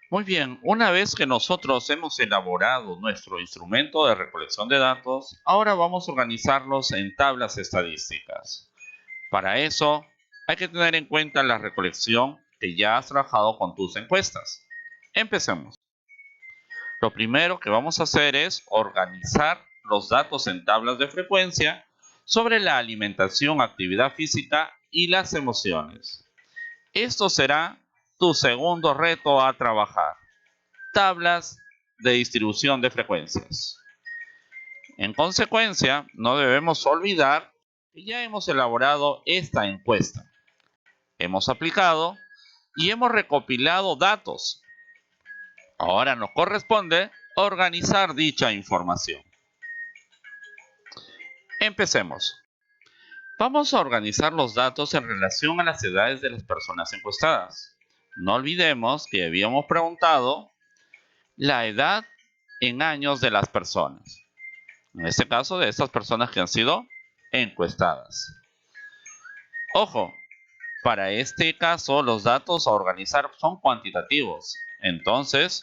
Muy bien, una vez que nosotros hemos elaborado nuestro instrumento de recolección de datos, ahora vamos a organizarlos en tablas estadísticas. Para eso, hay que tener en cuenta la recolección que ya has trabajado con tus encuestas. Empecemos. Lo primero que vamos a hacer es organizar los datos en tablas de frecuencia sobre la alimentación, actividad física y las emociones. Esto será tu segundo reto a trabajar. Tablas de distribución de frecuencias. En consecuencia, no debemos olvidar que ya hemos elaborado esta encuesta. Hemos aplicado y hemos recopilado datos. Ahora nos corresponde organizar dicha información. Empecemos. Vamos a organizar los datos en relación a las edades de las personas encuestadas. No olvidemos que habíamos preguntado la edad en años de las personas. En este caso, de estas personas que han sido encuestadas. Ojo, para este caso, los datos a organizar son cuantitativos. Entonces,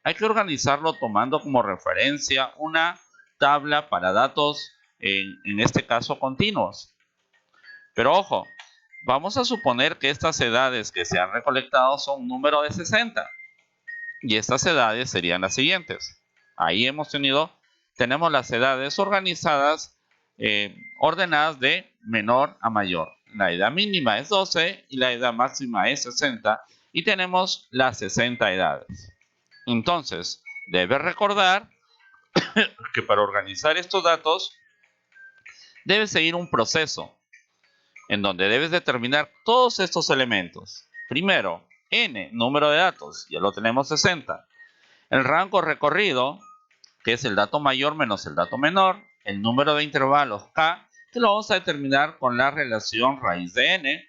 hay que organizarlo tomando como referencia una tabla para datos, en este caso, continuos. Pero ojo, vamos a suponer que estas edades que se han recolectado son un número de 60. Y estas edades serían las siguientes. Ahí tenemos las edades organizadas, ordenadas de menor a mayor. La edad mínima es 12 y la edad máxima es 60. Y tenemos las 60 edades. Entonces, debes recordar que para organizar estos datos, debes seguir un proceso en donde debes determinar todos estos elementos. Primero, n, número de datos, ya lo tenemos 60. El rango recorrido, que es el dato mayor menos el dato menor, el número de intervalos k, que lo vamos a determinar con la relación raíz de n,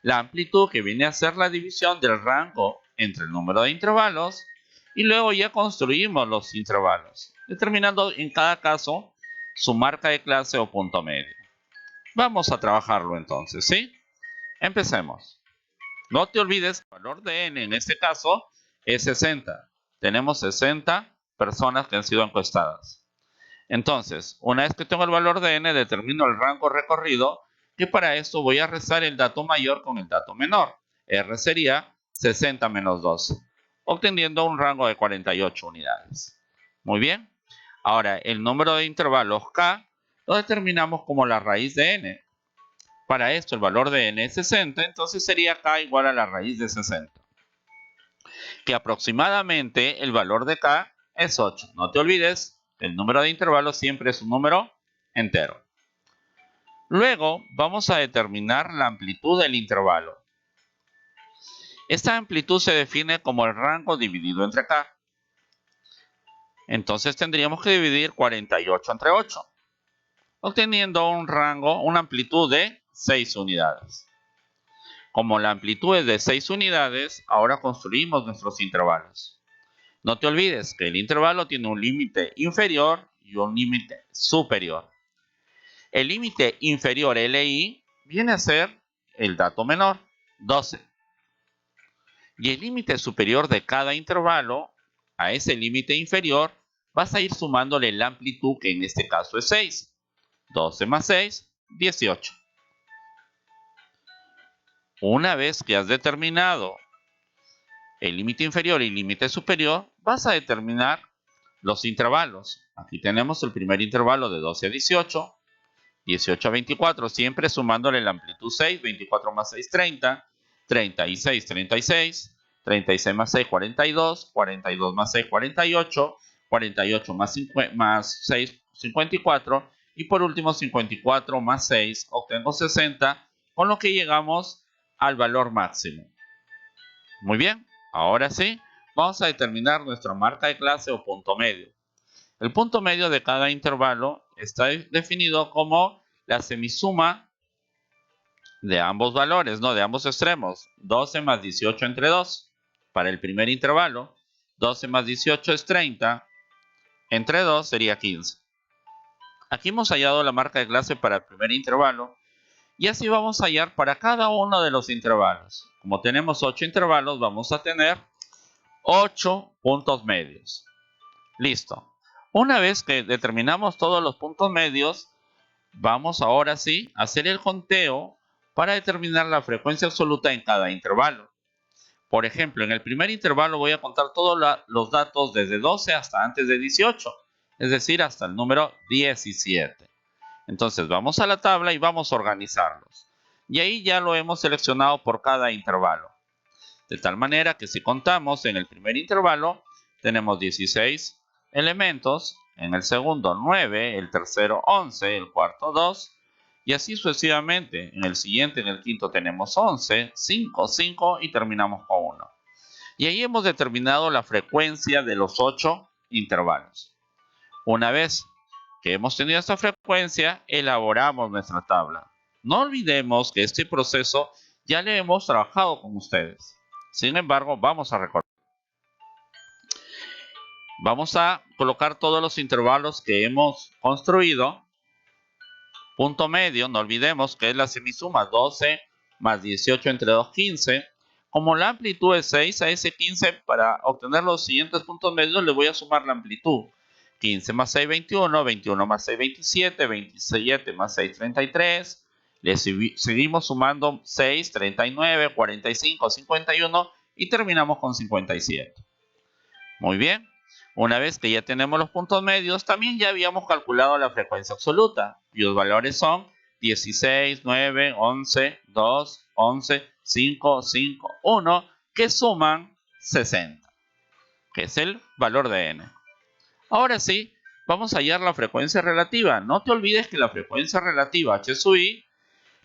la amplitud, que viene a ser la división del rango entre el número de intervalos, y luego ya construimos los intervalos, determinando en cada caso su marca de clase o punto medio. Vamos a trabajarlo entonces, ¿sí? Empecemos. No te olvides que el valor de n en este caso es 60. Tenemos 60 personas que han sido encuestadas. Entonces, una vez que tengo el valor de n, determino el rango recorrido, que para esto voy a restar el dato mayor con el dato menor. R sería 60 menos 12, obteniendo un rango de 48 unidades. Muy bien. Ahora, el número de intervalos k lo determinamos como la raíz de n. Para esto, el valor de n es 60, entonces sería k igual a la raíz de 60. Que aproximadamente el valor de k es 8. No te olvides, el número de intervalos siempre es un número entero. Luego vamos a determinar la amplitud del intervalo. Esta amplitud se define como el rango dividido entre k. Entonces tendríamos que dividir 48 entre 8, obteniendo una amplitud de 6 unidades. Como la amplitud es de 6 unidades, ahora construimos nuestros intervalos. No te olvides que el intervalo tiene un límite inferior y un límite superior. El límite inferior, LI, viene a ser el dato menor, 12. Y el límite superior de cada intervalo, a ese límite inferior, vas a ir sumándole la amplitud, que en este caso es 6. 12 más 6, 18. Una vez que has determinado el límite inferior y el límite superior, vas a determinar los intervalos. Aquí tenemos el primer intervalo de 12 a 18, 18 a 24, siempre sumándole la amplitud 6, 24 más 6, 30, 36, 36, 36 más 6, 42, 42 más 6, 48, 48 más 6, 54, y por último 54 más 6, obtengo 60, con lo que llegamos al valor máximo. Muy bien, ahora sí, vamos a determinar nuestra marca de clase o punto medio. El punto medio de cada intervalo está definido como la semisuma de ambos valores, ¿no? De ambos extremos. 12 más 18 entre 2. Para el primer intervalo, 12 más 18 es 30. Entre 2 sería 15. Aquí hemos hallado la marca de clase para el primer intervalo. Y así vamos a hallar para cada uno de los intervalos. Como tenemos 8 intervalos, vamos a tener 8 puntos medios. Listo. Una vez que determinamos todos los puntos medios, vamos ahora sí a hacer el conteo para determinar la frecuencia absoluta en cada intervalo. Por ejemplo, en el primer intervalo voy a contar todos los datos desde 12 hasta antes de 18, es decir, hasta el número 17. Entonces vamos a la tabla y vamos a organizarlos. Y ahí ya lo hemos seleccionado por cada intervalo. De tal manera que si contamos en el primer intervalo, tenemos 16 elementos, en el segundo 9, el tercero 11, el cuarto 2, y así sucesivamente. En el siguiente, en el quinto tenemos 11, 5, 5 y terminamos con 1. Y ahí hemos determinado la frecuencia de los 8 intervalos. Una vez que hemos tenido esta frecuencia, elaboramos nuestra tabla. No olvidemos que este proceso ya le hemos trabajado con ustedes. Sin embargo, vamos a recordar. Vamos a colocar todos los intervalos que hemos construido. Punto medio, no olvidemos que es la semisuma 12 más 18 entre 2, 15. Como la amplitud es 6, a ese 15 para obtener los siguientes puntos medios le voy a sumar la amplitud. 15 más 6, 21, 21 más 6, 27, 27 más 6, 33. Le seguimos sumando 6, 39, 45, 51 y terminamos con 57. Muy bien. Una vez que ya tenemos los puntos medios, también ya habíamos calculado la frecuencia absoluta. Y los valores son 16, 9, 11, 2, 11, 5, 5, 1, que suman 60, que es el valor de n. Ahora sí, vamos a hallar la frecuencia relativa. No te olvides que la frecuencia relativa h sub i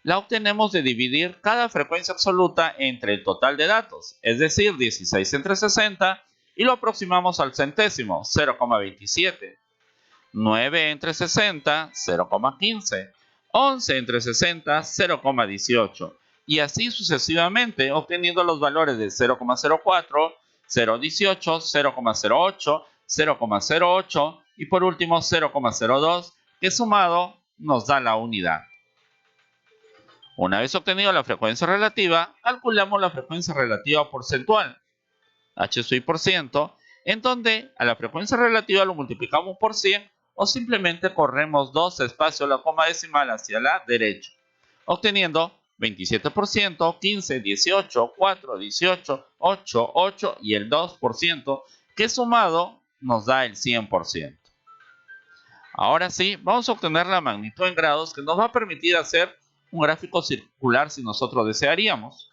la obtenemos de dividir cada frecuencia absoluta entre el total de datos, es decir, 16 entre 60, y lo aproximamos al centésimo, 0,27. 9 entre 60, 0,15. 11 entre 60, 0,18. Y así sucesivamente, obteniendo los valores de 0,04, 0,18, 0,08, 0,08 y por último 0,02, que sumado nos da la unidad. Una vez obtenido la frecuencia relativa, calculamos la frecuencia relativa porcentual, h sub i por ciento, en donde a la frecuencia relativa lo multiplicamos por 100 o simplemente corremos 2 espacios la coma decimal hacia la derecha, obteniendo 27%, 15, 18, 4, 18, 8, 8 y el 2%, que sumado nos da el 100%. Ahora sí, vamos a obtener la magnitud en grados que nos va a permitir hacer un gráfico circular si nosotros desearíamos.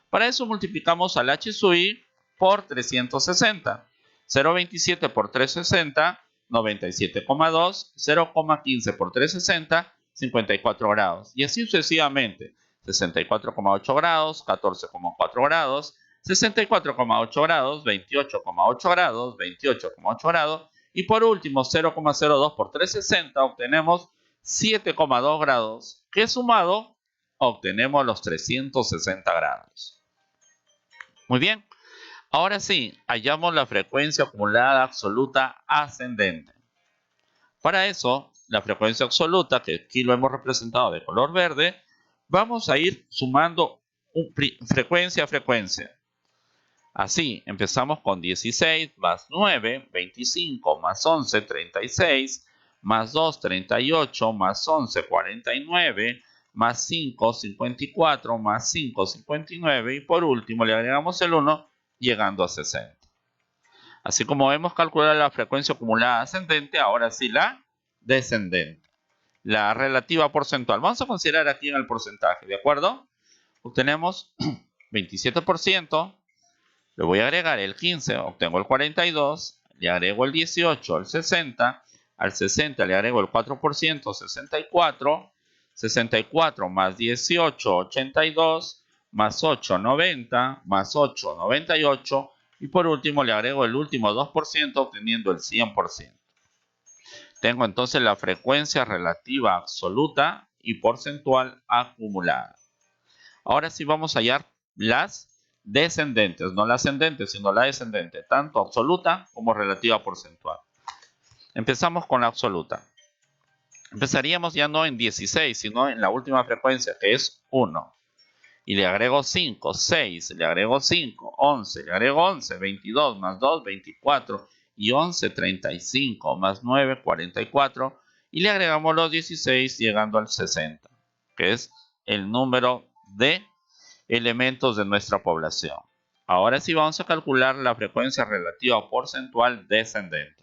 Para eso multiplicamos al h sub i por 360. 0,27 por 360, 97,2. 0,15 por 360, 54 grados. Y así sucesivamente. 64,8 grados, 14,4 grados, 64,8 grados, 28,8 grados, 28,8 grados. Y por último, 0,02 por 360 obtenemos 7,2 grados, que sumado obtenemos los 360 grados. Muy bien, ahora sí, hallamos la frecuencia acumulada absoluta ascendente. Para eso, la frecuencia absoluta, que aquí lo hemos representado de color verde, vamos a ir sumando frecuencia a frecuencia. Así, empezamos con 16 más 9, 25 más 11, 36, más 2, 38, más 11, 49, más 5, 54, más 5, 59 y por último le agregamos el 1 llegando a 60. Así como hemos calculado la frecuencia acumulada ascendente, ahora sí la descendente. La relativa porcentual. Vamos a considerar aquí en el porcentaje, ¿de acuerdo? Obtenemos 27%. Le voy a agregar el 15, obtengo el 42, le agrego el 18, el 60, al 60 le agrego el 4%, 64, 64 más 18, 82, más 8, 90, más 8, 98, y por último le agrego el último 2%, obteniendo el 100%. Tengo entonces la frecuencia relativa absoluta y porcentual acumulada. Ahora sí vamos a hallar las descendentes, no la ascendente, sino la descendente, tanto absoluta como relativa porcentual. Empezamos con la absoluta. Empezaríamos ya no en 16, sino en la última frecuencia, que es 1. y le agrego 5, 6, le agrego 5, 11, le agrego 11, 22 más 2, 24 y 11, 35 más 9, 44 y le agregamos los 16 llegando al 60, que es el número de elementos de nuestra población. Ahora sí vamos a calcular la frecuencia relativa porcentual descendente.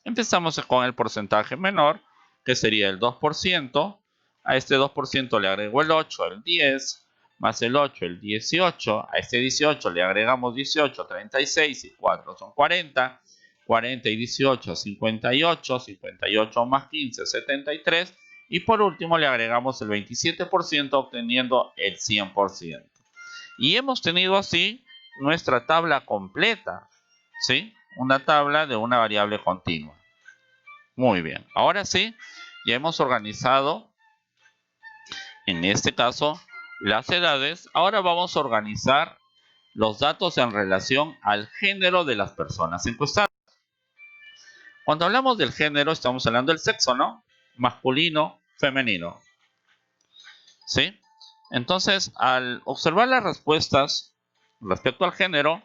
Empezamos con el porcentaje menor, que sería el 2%. A este 2% le agrego el 8, el 10, más el 8, el 18. A este 18 le agregamos 18, 36 y 4 son 40. 40 y 18, 58. 58 más 15, 73. Y por último le agregamos el 27% obteniendo el 100%. Y hemos tenido así nuestra tabla completa, ¿sí? Una tabla de una variable continua. Muy bien, ahora sí, ya hemos organizado, en este caso, las edades. Ahora vamos a organizar los datos en relación al género de las personas encuestadas. Cuando hablamos del género, estamos hablando del sexo, ¿no? Masculino, femenino. ¿Sí? Entonces, al observar las respuestas respecto al género,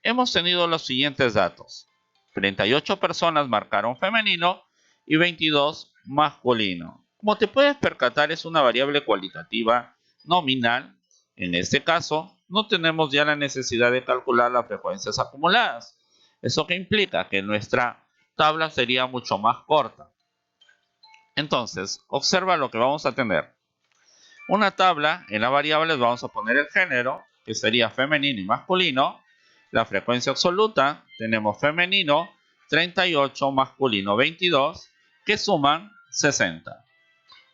hemos tenido los siguientes datos. 38 personas marcaron femenino y 22 masculino. Como te puedes percatar, es una variable cualitativa nominal. En este caso, no tenemos ya la necesidad de calcular las frecuencias acumuladas. ¿Eso qué implica? Que nuestra tabla sería mucho más corta. Entonces, observa lo que vamos a tener. Una tabla, en las variables vamos a poner el género, que sería femenino y masculino. La frecuencia absoluta, tenemos femenino 38, masculino 22, que suman 60.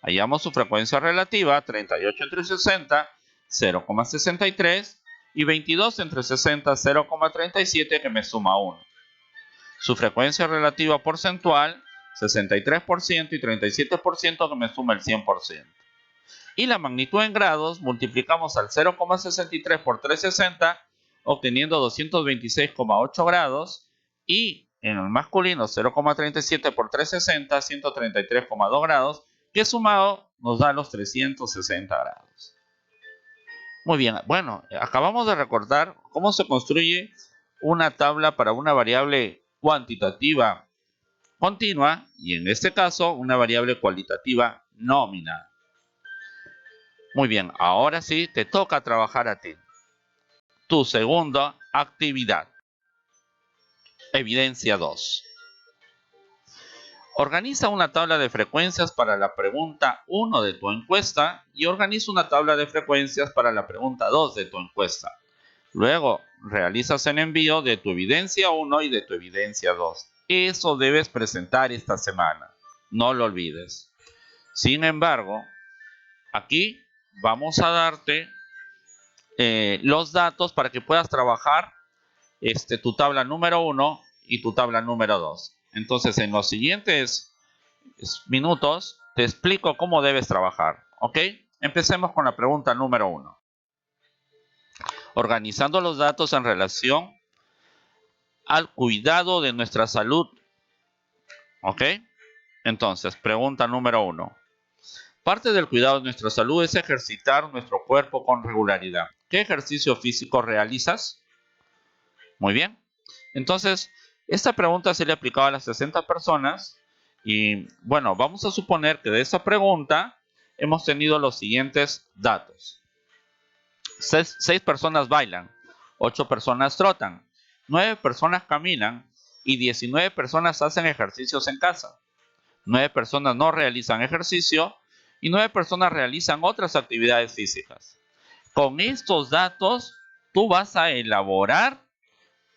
Hallamos su frecuencia relativa, 38 entre 60, 0,63, y 22 entre 60, 0,37, que me suma 1. Su frecuencia relativa porcentual, 63% y 37%, que me suma el 100%. Y la magnitud en grados, multiplicamos al 0,63 por 360, obteniendo 226,8 grados. Y en el masculino, 0,37 por 360, 133,2 grados, que sumado nos da los 360 grados. Muy bien, bueno, acabamos de recordar cómo se construye una tabla para una variable cuantitativa continua y en este caso una variable cualitativa nominal. Muy bien, ahora sí te toca trabajar a ti. Tu segunda actividad. Evidencia 2. Organiza una tabla de frecuencias para la pregunta 1 de tu encuesta y organiza una tabla de frecuencias para la pregunta 2 de tu encuesta. Luego, realizas el envío de tu evidencia 1 y de tu evidencia 2. Eso debes presentar esta semana. No lo olvides. Sin embargo, aquí vamos a darte los datos para que puedas trabajar tu tabla número 1 y tu tabla número 2. Entonces, en los siguientes minutos te explico cómo debes trabajar. ¿Ok? Empecemos con la pregunta número 1. Organizando los datos en relación al cuidado de nuestra salud. ¿Ok? Entonces, pregunta número 1. Parte del cuidado de nuestra salud es ejercitar nuestro cuerpo con regularidad. ¿Qué ejercicio físico realizas? Muy bien. Entonces, esta pregunta se le aplicaba a las 60 personas. Y bueno, vamos a suponer que de esa pregunta hemos tenido los siguientes datos. 6 personas bailan, 8 personas trotan, 9 personas caminan y 19 personas hacen ejercicios en casa. 9 personas no realizan ejercicio y 9 personas realizan otras actividades físicas. Con estos datos, tú vas a elaborar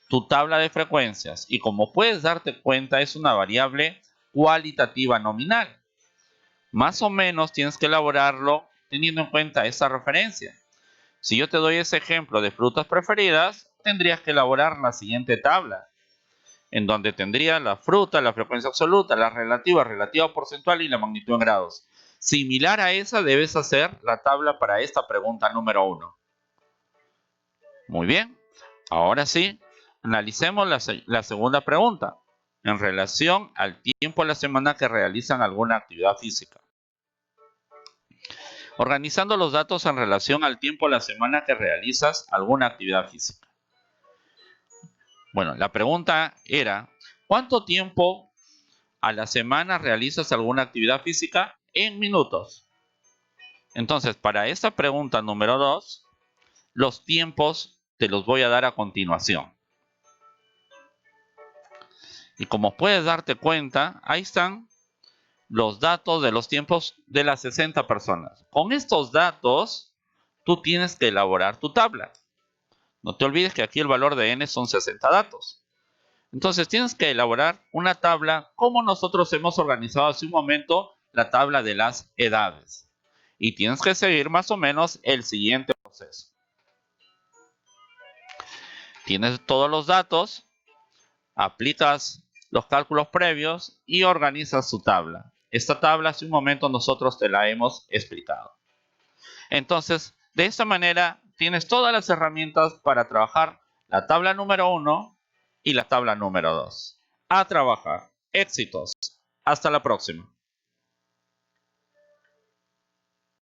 tu tabla de frecuencias y como puedes darte cuenta es una variable cualitativa nominal. Más o menos tienes que elaborarlo teniendo en cuenta esa referencia. Si yo te doy ese ejemplo de frutas preferidas, tendrías que elaborar la siguiente tabla, en donde tendría la fruta, la frecuencia absoluta, la relativa porcentual y la magnitud en grados. Similar a esa debes hacer la tabla para esta pregunta número 1. Muy bien, ahora sí, analicemos la segunda pregunta en relación al tiempo a la semana que realizan alguna actividad física. organizando los datos en relación al tiempo de la semana que realizas alguna actividad física. Bueno, la pregunta era, ¿cuánto tiempo a la semana realizas alguna actividad física en minutos? Entonces, para esta pregunta número 2, los tiempos te los voy a dar a continuación. Y como puedes darte cuenta, ahí están los datos de los tiempos de las 60 personas. Con estos datos, tú tienes que elaborar tu tabla. No te olvides que aquí el valor de n son 60 datos. Entonces tienes que elaborar una tabla como nosotros hemos organizado hace un momento la tabla de las edades. Y tienes que seguir más o menos el siguiente proceso. Tienes todos los datos, aplicas los cálculos previos y organizas tu tabla. Esta tabla hace un momento nosotros te la hemos explicado. Entonces, de esta manera tienes todas las herramientas para trabajar la tabla número 1 y la tabla número 2. A trabajar. Éxitos. Hasta la próxima.